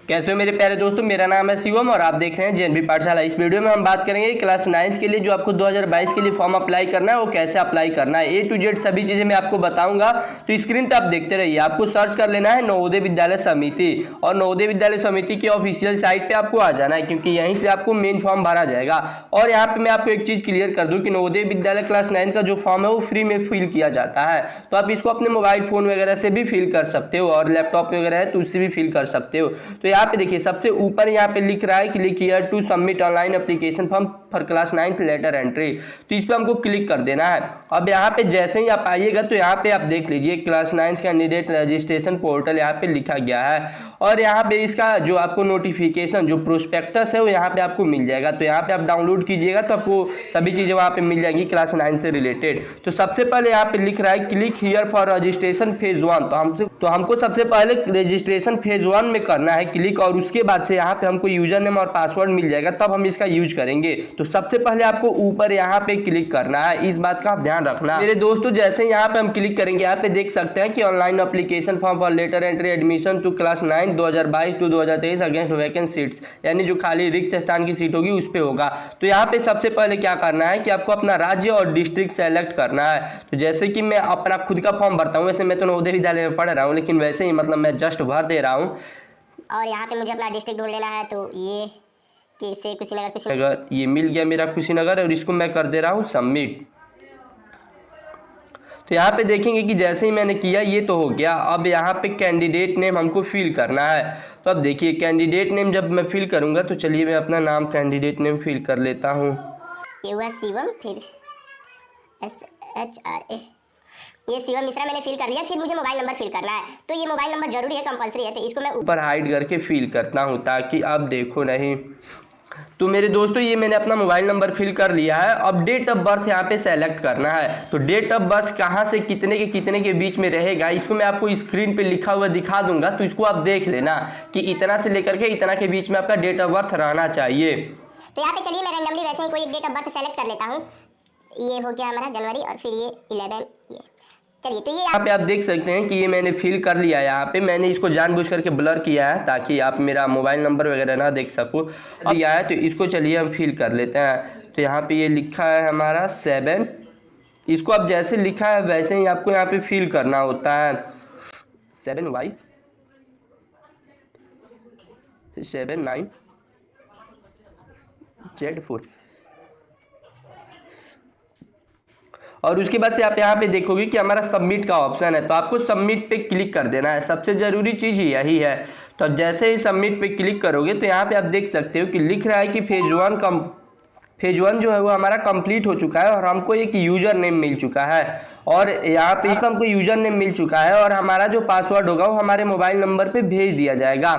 कैसे हो मेरे प्यारे दोस्तों, मेरा नाम है शिवम और आप देख रहे हैं जेएनवी पाठशाला। इस वीडियो में हम बात करेंगे क्लास 9 के लिए जो आपको 2022 के लिए फॉर्म अप्लाई करना है वो कैसे अप्लाई करना है। A to Z सभी चीज़ें मैं आपको बताऊंगा, तो स्क्रीन पे आप देखते रहिए। आपको सर्च कर लेना है नवोदय विद्यालय समिति और नवोदय विद्यालय समिति की ऑफिशियल साइट पर आपको आ जाना है, क्योंकि यहीं से आपको मेन फॉर्म भरा जाएगा। और यहाँ पर मैं आपको एक चीज़ क्लियर कर दूँ कि नवोदय विद्यालय क्लास 9 का जो फॉर्म है वो फ्री में फिल किया जाता है, तो आप इसको अपने मोबाइल फ़ोन वगैरह से भी फिल कर सकते हो और लैपटॉप वगैरह है तो उससे भी फिल कर सकते हो। तो यहाँ पे देखिए सबसे ऊपर यहाँ पे लिख रहा है click here to submit online application form for class 9 later entry, तो इस पर हमको क्लिक कर देना है। अब यहाँ पे जैसे ही आप आइएगा तो यहाँ पे आप देख लीजिए क्लास 9 कैंडिडेट रजिस्ट्रेशन पोर्टल यहाँ पे लिखा गया है और यहाँ पे इसका जो आपको नोटिफिकेशन जो प्रोस्पेक्टस है वो यहाँ पे आपको मिल जाएगा। तो यहाँ पे आप डाउनलोड कीजिएगा तो आपको सभी चीज़ें वहाँ पे मिल जाएंगी क्लास 9 से रिलेटेड। तो सबसे पहले यहाँ पे लिख रहा है click here for registration phase 1, तो हमको सबसे पहले रजिस्ट्रेशन फेज 1 में करना है क्लिक और उसके बाद से यहाँ पे हमको यूजर नेम और पासवर्ड मिल जाएगा, तब हम इसका यूज करेंगे। तो सबसे पहले आपको ऊपर यहाँ पे क्लिक करना है, इस बात का आप ध्यान रखना मेरे दोस्तों। जैसे ही यहाँ पे हम क्लिक करेंगे यहाँ पे देख सकते हैं कि online application form for later entry admission to class 9 2022 to 2023 against vacant seats, यानी जो खाली रिक्त स्थान की सीट होगी उस पर होगा। तो यहाँ पे सबसे पहले क्या करना है कि आपको अपना राज्य और डिस्ट्रिक्ट सेलेक्ट करना है। तो जैसे कि मैं अपना खुद का फॉर्म भरता हूँ, वैसे मैं तो नवोदय विद्यालय में पढ़ रहा हूँ, लेकिन वैसे ही मतलब मैं जस्ट भर दे रहा हूँ। और यहाँ पे मुझे अपना डिस्ट्रिक्ट ढूंढ लेना है, तो ये कैसे कुशीनगर अगर ये मिल गया मेरा कुशीनगर और इसको मैं कर दे रहा हूँ सबमिट। तो यहाँ पे देखेंगे कि जैसे ही मैंने किया ये तो हो गया। अब यहाँ पे कैंडिडेट नेम हमको फिल करना है। तो अब देखिए कैंडिडेट नेम जब मैं फिल करूँगा तो चलिए मैं अपना नाम कैंडिडेट नेम फिल कर लेता हूँ। ये हुआ शिवम, फिर SHRA, ये शिवम मिश्रा मैंने फिल कर लिया। फिर मुझे मोबाइल नंबर फिल करना है, तो ये मोबाइल नंबर जरूरी है, कंपलसरी है, तो इसको मैं ऊपर हाइड करके फिल करता हूँ ताकि अब देखो नहीं। तो मेरे दोस्तों ये मैंने अपना मोबाइल नंबर फिल कर लिया है। अब डेट ऑफ बर्थ यहाँ पे सेलेक्ट करना है। तो डेट ऑफ बर्थ कहाँ से कितने के बीच में रहेगा इसको मैं आपको स्क्रीन पे लिखा हुआ दिखा दूंगा, तो इसको आप देख लेना कि इतना से लेकर के इतना के बीच में आपका डेट ऑफ बर्थ रहना चाहिए। तो यहाँ पे चलिए मैं रैंडमली वैसे ही कोई डेट ऑफ बर्थ सेलेक्ट कर लेता हूँ। ये हो गया हमारा जनवरी और फिर ये 11 ये। चलिए तो ये यहाँ पे आप देख सकते हैं कि ये मैंने फिल कर लिया है। यहाँ पे मैंने इसको जानबूझ करके ब्लर किया है ताकि आप मेरा मोबाइल नंबर वगैरह ना देख सको। अब यह है तो इसको चलिए हम फिल कर लेते हैं। तो यहाँ पे ये लिखा है हमारा 7, इसको अब जैसे लिखा है वैसे ही आपको यहाँ पे फिल करना होता है। 7Y 79 Z4 और उसके बाद से आप यहाँ पे देखोगे कि हमारा सबमिट का ऑप्शन है, तो आपको सबमिट पे क्लिक कर देना है। सबसे ज़रूरी चीज़ यही है। तो अब जैसे ही सबमिट पे क्लिक करोगे तो यहाँ पे आप देख सकते हो कि लिख रहा है कि फेज 1 जो है वो हमारा कंप्लीट हो चुका है और हमको एक यूज़र नेम मिल चुका है और यहाँ पे हमको यूज़र नेम मिल चुका है और हमारा जो पासवर्ड होगा वो हमारे मोबाइल नंबर पे भेज दिया जाएगा।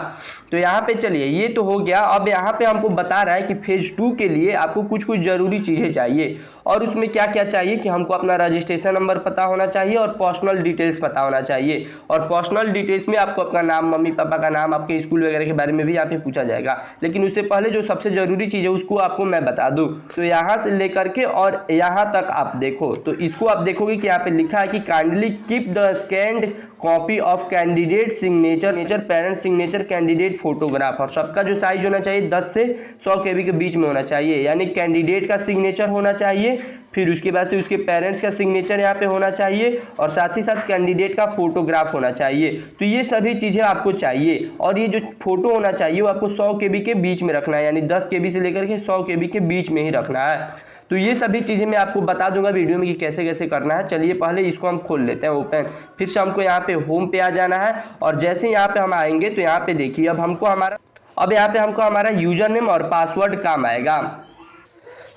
तो यहाँ पे चलिए ये तो हो गया। अब यहाँ पे हमको बता रहा है कि फेज 2 के लिए आपको कुछ ज़रूरी चीज़ें चाहिए और उसमें क्या क्या चाहिए कि हमको अपना रजिस्ट्रेशन नंबर पता होना चाहिए और पर्सनल डिटेल्स पता होना चाहिए। और पर्सनल डिटेल्स में आपको अपना नाम, मम्मी पापा का नाम, आपके स्कूल वगैरह के बारे में भी यहाँ पे पूछा जाएगा, लेकिन उससे पहले जो सबसे ज़रूरी चीज़ है उसको आपको मैं बता दूँ। तो यहाँ से लेकर के और यहाँ तक आप देखो, तो इसको आप देखोगे कि यहाँ पे लिखा है कि kindly keep the scanned copy of candidate signature parent signature candidate photograph, और सबका जो साइज होना चाहिए 10 से 100 KB के बीच में होना चाहिए, यानी कैंडिडेट का सिग्नेचर होना चाहिए, फिर उसके बाद से उसके पेरेंट्स का सिग्नेचर यहाँ पे होना चाहिए और साथ ही साथ कैंडिडेट का फोटोग्राफ होना चाहिए। तो ये सभी चीज़ें आपको चाहिए और ये जो फोटो होना चाहिए वो आपको 100 KB के बीच में रखना है, यानी 10 KB से लेकर के 100 KB के बीच में ही रखना है। तो ये सभी चीज़ें मैं आपको बता दूंगा वीडियो में कि कैसे कैसे करना है। चलिए पहले इसको हम खोल लेते हैं ओपन, फिर से हमको यहाँ पे होम पे आ जाना है और जैसे ही यहाँ पे हम आएंगे तो यहाँ पे देखिए अब यहाँ पे हमको हमारा यूजर नेम और पासवर्ड काम आएगा।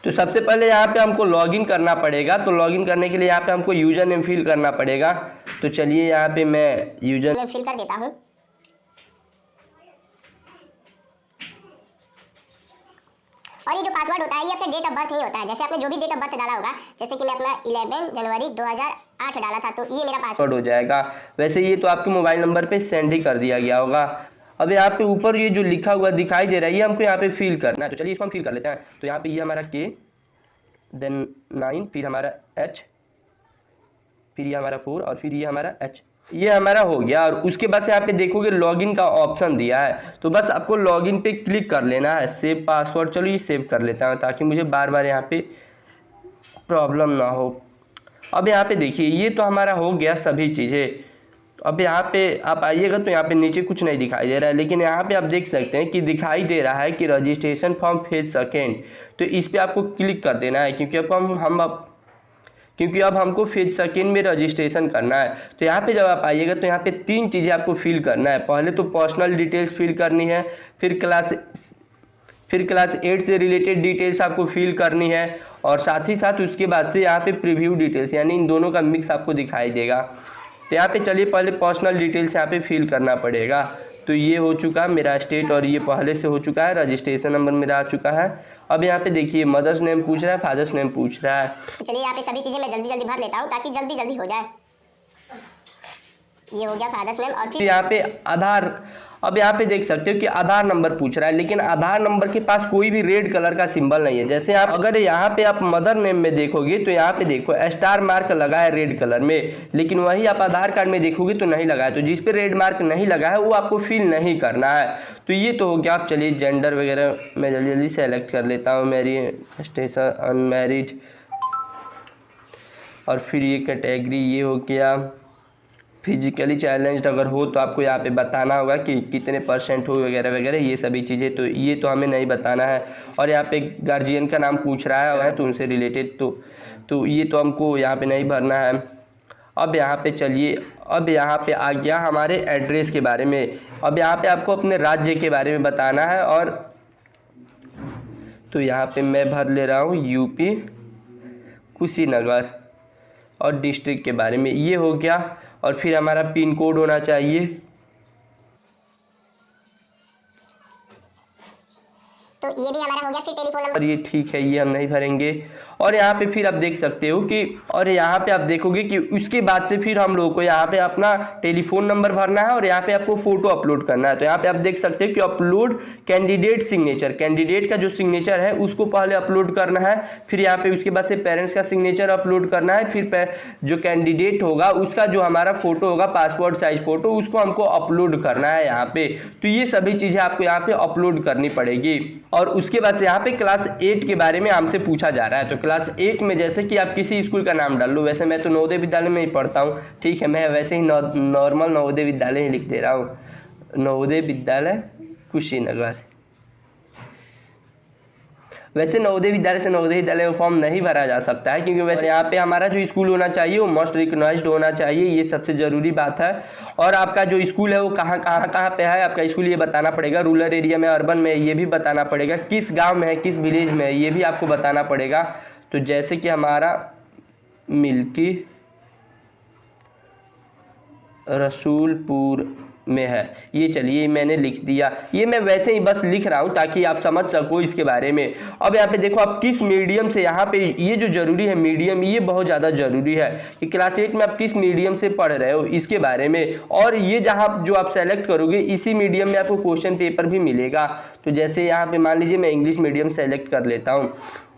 तो सबसे पहले यहाँ पे हमको लॉगिन करना पड़ेगा। तो लॉगिन करने के लिए यहाँ पे हमको यूजर नेम फिल करना पड़ेगा। तो चलिए यहाँ पे मैं यूजर नेम फिल कर देता हूँ। और ये जो पासवर्ड होता है ये अपने डेट ऑफ बर्थ नहीं होता है। जैसे आपने जो भी डेट ऑफ बर्थ डाला होगा, जैसे कि मैं अपना 11 जनवरी 2008 डाला था, तो ये मेरा पासवर्ड हो जाएगा। वैसे ये तो आपके मोबाइल नंबर पे सेंड ही कर दिया गया होगा। अब यहाँ पे ऊपर ये जो लिखा हुआ दिखाई दे रहा है ये हमको यहाँ पे फिल करना है। तो चलिए इसको हम फिल कर लेते हैं। तो यहाँ पे ये हमारा K, देन 9, फिर हमारा H, फिर ये हमारा 4 और फिर ये हमारा H। ये हमारा हो गया। और उसके बाद से यहाँ पे देखोगे लॉगिन का ऑप्शन दिया है, तो बस आपको लॉगिन पे क्लिक कर लेना है। सेव पासवर्ड, चलो ये सेव कर लेता हूँ ताकि मुझे बार बार यहाँ पे प्रॉब्लम ना हो। अब यहाँ पे देखिए ये तो हमारा हो गया सभी चीज़ें। अब यहाँ पे आप आइएगा तो यहाँ पे नीचे कुछ नहीं दिखाई दे रहा है, लेकिन यहाँ पे आप देख सकते हैं कि दिखाई दे रहा है कि रजिस्ट्रेशन फॉर्म फेज सेकेंड, तो इस पर आपको क्लिक कर देना है क्योंकि अब हमको फेज सेकेंड में रजिस्ट्रेशन करना है। तो यहाँ पे जब आप आइएगा तो यहाँ पे 3 चीज़ें आपको फिल करना है। पहले तो पर्सनल डिटेल्स फिल करनी है, फिर क्लास 8 से रिलेटेड डिटेल्स आपको फिल करनी है, और साथ ही साथ उसके बाद से यहाँ पे प्रीव्यू डिटेल्स, यानी इन दोनों का मिक्स आपको दिखाई देगा। तो यहाँ पे चलिए पहले पर्सनल डिटेल्स यहाँ पे फिल करना पड़ेगा। तो ये हो चुका मेरा स्टेट, और ये पहले से हो चुका है, रजिस्ट्रेशन नंबर मेरा आ चुका है। अब यहाँ पे देखिए मदर्स नेम पूछ रहा है, फादर्स नेम पूछ रहा है। तो चलिए यहाँ पे सभी चीज़ें मैं जल्दी जल्दी भर लेता हूँ ताकि जल्दी जल्दी हो जाए। ये हो गया फादर्स नेम, और फिर यहाँ पे आधार, अब यहाँ पे देख सकते हो कि आधार नंबर पूछ रहा है, लेकिन आधार नंबर के पास कोई भी रेड कलर का सिंबल नहीं है। जैसे आप अगर यहाँ पे आप मदर नेम में देखोगे तो यहाँ पे देखो स्टार मार्क लगा है रेड कलर में, लेकिन वही आप आधार कार्ड में देखोगे तो नहीं लगा है। तो जिस पे रेड मार्क नहीं लगा है वो आपको फिल नहीं करना है। तो ये तो हो गया। आप चलिए जेंडर वगैरह मैं जल्दी जल्दी सेलेक्ट कर लेता हूँ, मेरी स्टेशन अनमैरिड, और फिर ये कैटेगरी ये हो गया। फिजिकली चैलेंज्ड अगर हो तो आपको यहाँ पे बताना होगा कि कितने % हो वगैरह वगैरह, ये सभी चीज़ें, तो ये तो हमें नहीं बताना है। और यहाँ पे गार्जियन का नाम पूछ रहा है तो उनसे रिलेटेड, तो ये तो हमको यहाँ पे नहीं भरना है। अब यहाँ पे चलिए, अब यहाँ पे आ गया हमारे एड्रेस के बारे में। अब यहाँ पे आपको अपने राज्य के बारे में बताना है, और तो यहाँ पे मैं भर ले रहा हूँ यूपी कुशीनगर, और डिस्ट्रिक्ट के बारे में ये हो गया। और फिर हमारा पिन कोड होना चाहिए। तो ये भी हमारा हो गया। फिर टेलीफोन नंबर, और ये ठीक है, ये हम नहीं भरेंगे। और यहाँ पे फिर आप देख सकते हो कि, और यहाँ पे आप देखोगे कि उसके बाद से फिर हम लोगों को यहाँ पे अपना टेलीफोन नंबर भरना है, और यहाँ पे आपको फोटो अपलोड करना है। तो यहाँ पे आप देख सकते हो कि अपलोड कैंडिडेट सिग्नेचर, कैंडिडेट का जो सिग्नेचर है उसको पहले अपलोड करना है। फिर यहाँ पे उसके बाद से पेरेंट्स का सिग्नेचर अपलोड करना है। फिर जो कैंडिडेट होगा उसका जो हमारा फोटो होगा पासपोर्ट साइज फोटो, उसको हमको अपलोड करना है यहाँ पे। तो ये सभी चीज़ें आपको यहाँ पे अपलोड करनी पड़ेगी। और उसके बाद से यहाँ पे क्लास 8 के बारे में हमसे पूछा जा रहा है। तो क्लास 8 में जैसे कि आप किसी स्कूल का नाम डाल लो, वैसे मैं तो नवोदय विद्यालय में ही पढ़ता हूँ, ठीक है, मैं वैसे ही नॉर्मल नवोदय विद्यालय ही लिख दे रहा हूँ, नवोदय विद्यालय कुशीनगर। वैसे नवोदय विद्यालय से नवोदय विद्यालय में फॉर्म नहीं भरा जा सकता है, क्योंकि वैसे यहाँ पे हमारा जो स्कूल होना चाहिए वो मोस्ट रिकग्नाइज्ड होना चाहिए, ये सबसे ज़रूरी बात है। और आपका जो स्कूल है वो कहाँ पे है, आपका स्कूल ये बताना पड़ेगा, रूरल एरिया में, अर्बन में, ये भी बताना पड़ेगा, किस गाँव में है, किस विलेज में है, ये भी आपको बताना पड़ेगा। तो जैसे कि हमारा मिल्की रसूलपुर में है, ये चलिए मैंने लिख दिया। ये मैं वैसे ही बस लिख रहा हूँ ताकि आप समझ सको इसके बारे में। अब यहाँ पे देखो आप किस मीडियम से, यहाँ पे ये जो जरूरी है मीडियम, ये बहुत ज़्यादा जरूरी है कि क्लास 8 में आप किस मीडियम से पढ़ रहे हो इसके बारे में। और ये जहाँ जो आप सेलेक्ट करोगे इसी मीडियम में आपको क्वेश्चन पेपर भी मिलेगा। तो जैसे यहाँ पे मान लीजिए मैं इंग्लिश मीडियम सेलेक्ट कर लेता हूँ।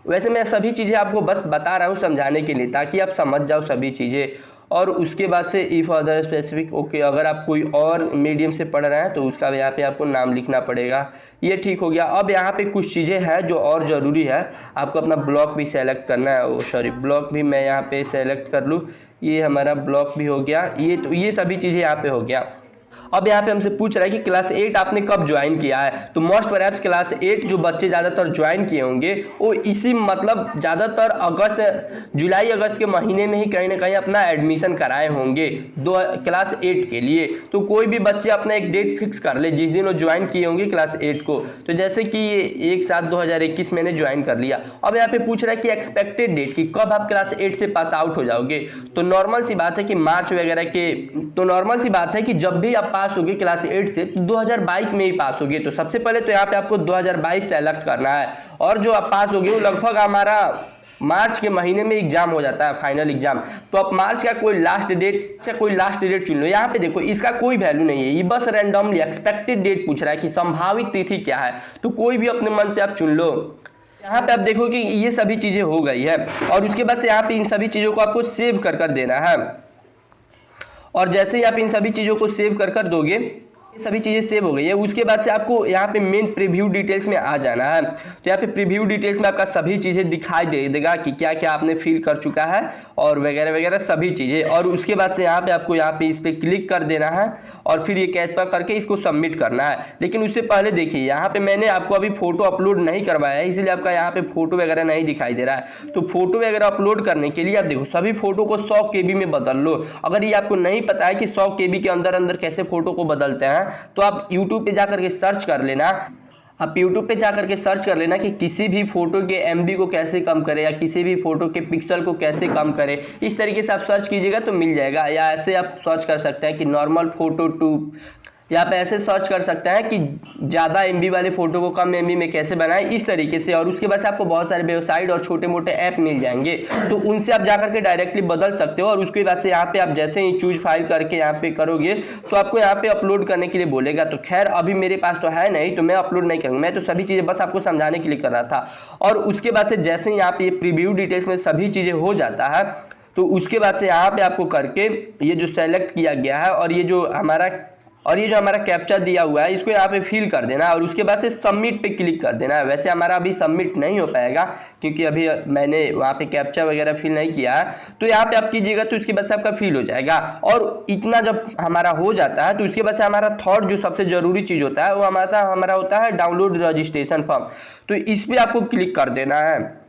वैसे मैं सभी चीज़ें आपको बस बता रहा हूँ समझाने के लिए, ताकि आप समझ जाओ सभी चीज़ें। और उसके बाद से इफ़ अदर स्पेसिफिक ओके, अगर आप कोई और मीडियम से पढ़ रहे हैं तो उसका यहाँ पे आपको नाम लिखना पड़ेगा। ये ठीक हो गया। अब यहाँ पे कुछ चीज़ें हैं जो और ज़रूरी है, आपको अपना ब्लॉक भी सेलेक्ट करना है। सॉरी, ब्लॉक भी मैं यहाँ पे सेलेक्ट कर लूँ, ये हमारा ब्लॉक भी हो गया। ये सभी चीज़ें यहाँ पे हो गया। अब यहाँ पे हमसे पूछ रहा है कि क्लास 8 आपने कब ज्वाइन किया है। तो मोस्ट परहैप्स क्लास 8 जो बच्चे ज़्यादातर ज्वाइन किए होंगे वो इसी मतलब ज़्यादातर जुलाई अगस्त के महीने में ही कहीं ना कहीं अपना एडमिशन कराए होंगे क्लास 8 के लिए। तो कोई भी बच्चे अपना एक डेट फिक्स कर ले जिस दिन वो ज्वाइन किए होंगे क्लास 8 को। तो जैसे कि ये 1/7/2021 मैंने ज्वाइन कर लिया। अब यहाँ पे पूछ रहा है कि एक्सपेक्टेड डेट की कब आप क्लास 8 से पास आउट हो जाओगे। तो नॉर्मल सी बात है कि मार्च वगैरह के, तो नॉर्मल सी बात है कि जब भी आप पास होगे क्लास 8 से तो 2022 में ही पास होगे। तो सबसे पहले तो यहाँ पे आपको 2022 सेलेक्ट करना है, और जो आप पास होगे वो लगभग हमारा मार्च के महीने में एग्जाम हो जाता है, फाइनल एग्जाम। तो आप मार्च का कोई लास्ट डेट चुन लो। यहाँ पे देखो इसका कोई वैल्यू नहीं है, ये बस रैंडमली एक्सपेक्टेड डेट पूछ रहा है कि संभावित तिथि क्या है। तो कोई भी अपने मन से आप चुन लो। यहाँ पे आप देखो कि ये सभी चीजें हो गई है, और उसके बाद से यहाँ पे इन सभी चीजों को आपको सेव कर देना है। और जैसे ही आप इन सभी चीज़ों को सेव कर दोगे, ये सभी चीज़ें सेव हो गई है। उसके बाद से आपको यहाँ पे मेन प्रीव्यू डिटेल्स में आ जाना है। तो यहाँ पे प्रीव्यू डिटेल्स में आपका सभी चीज़ें दिखाई दे देगा कि क्या क्या आपने फिल कर चुका है और वगैरह वगैरह सभी चीज़ें। और उसके बाद से यहाँ पे आपको यहाँ पे इस पर क्लिक कर देना है और फिर ये कैच पर करके इसको सबमिट करना है। लेकिन उससे पहले देखिए यहाँ पे मैंने आपको अभी फोटो अपलोड नहीं करवाया है, इसलिए आपका यहाँ पे फोटो वगैरह नहीं दिखाई दे रहा है। तो फोटो वगैरह अपलोड करने के लिए आप देखो सभी फोटो को 100 KB में बदल लो। अगर ये आपको नहीं पता है कि 100 KB के अंदर अंदर कैसे फोटो को बदलते हैं, तो आप यूट्यूब पे जाकर के सर्च कर लेना। आप YouTube पे जाकर के सर्च कर लेना कि किसी भी फोटो के MB को कैसे कम करें या किसी भी फोटो के पिक्सल को कैसे कम करें। इस तरीके से आप सर्च कीजिएगा तो मिल जाएगा। या ऐसे आप सर्च कर सकते हैं कि नॉर्मल फोटो टू, या आप ऐसे सर्च कर सकते हैं कि ज़्यादा MB वाले फ़ोटो को कम MB में कैसे बनाएं, इस तरीके से। और उसके बाद से आपको बहुत सारे वेबसाइट और छोटे मोटे ऐप मिल जाएंगे, तो उनसे आप जाकर के डायरेक्टली बदल सकते हो। और उसके बाद से यहाँ पे आप जैसे ही चूज फाइल करके यहाँ पे करोगे तो आपको यहाँ पे अपलोड करने के लिए बोलेगा। तो खैर अभी मेरे पास तो है नहीं, तो मैं अपलोड नहीं करूँगा। मैं तो सभी चीज़ें बस आपको समझाने के लिए कर रहा था। और उसके बाद से जैसे ही यहाँ पे प्रीव्यू डिटेल्स में सभी चीज़ें हो जाता है, तो उसके बाद से यहाँ पे आपको करके ये जो सेलेक्ट किया गया है और ये जो हमारा कैप्चा दिया हुआ है, इसको यहाँ पे फिल कर देना और उसके बाद से सबमिट पे क्लिक कर देना है। वैसे हमारा अभी सबमिट नहीं हो पाएगा क्योंकि अभी मैंने वहाँ पे कैप्चा वगैरह फिल नहीं किया है। तो यहाँ पे आप कीजिएगा तो इसके बाद से आपका फिल हो जाएगा। और इतना जब हमारा हो जाता है तो उसके बाद से हमारा थर्ड जो सबसे ज़रूरी चीज़ होता है वो हमारा होता है डाउनलोड रजिस्ट्रेशन फॉर्म। तो इस पर आपको क्लिक कर देना है।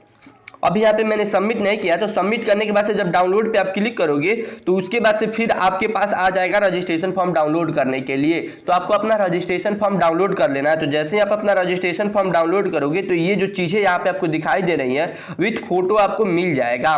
अभी यहाँ पे मैंने सबमिट नहीं किया, तो सबमिट करने के बाद से जब डाउनलोड पे आप क्लिक करोगे तो उसके बाद से फिर आपके पास आ जाएगा रजिस्ट्रेशन फॉर्म डाउनलोड करने के लिए। तो आपको अपना रजिस्ट्रेशन फॉर्म डाउनलोड कर लेना है। तो जैसे ही आप अपना रजिस्ट्रेशन फॉर्म डाउनलोड करोगे तो ये जो चीज़ें यहाँ पे आपको दिखाई दे रही हैं विथ फोटो आपको मिल जाएगा।